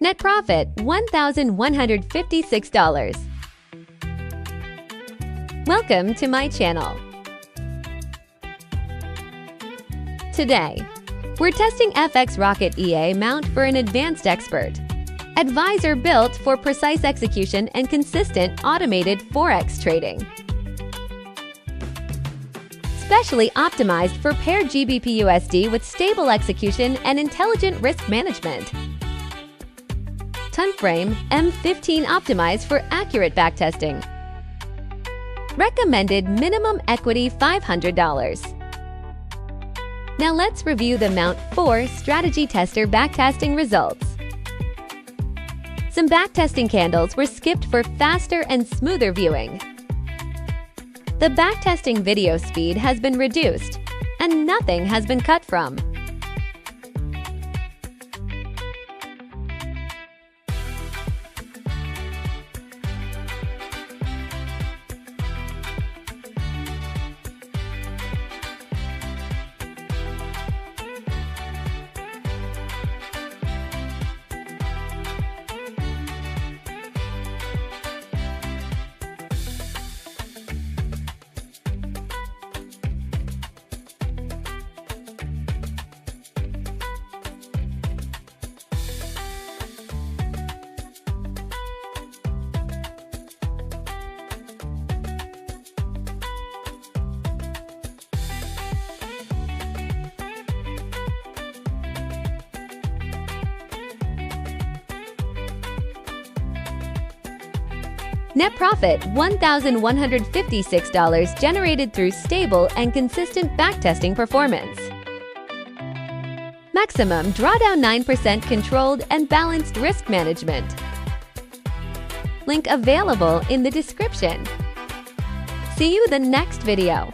Net profit $1,156. Welcome to my channel. Today, we're testing FXRocket EA mount for an advanced expert. Advisor built for precise execution and consistent automated Forex trading. Specially optimized for paired GBPUSD with stable execution and intelligent risk management. Timeframe M15 optimized for accurate backtesting. Recommended minimum equity $500. Now let's review the Mount 4 Strategy Tester backtesting results. Some backtesting candles were skipped for faster and smoother viewing. The backtesting video speed has been reduced, and nothing has been cut from. Net profit $1,156 generated through stable and consistent backtesting performance. Maximum drawdown 9% controlled and balanced risk management. Link available in the description. See you the next video.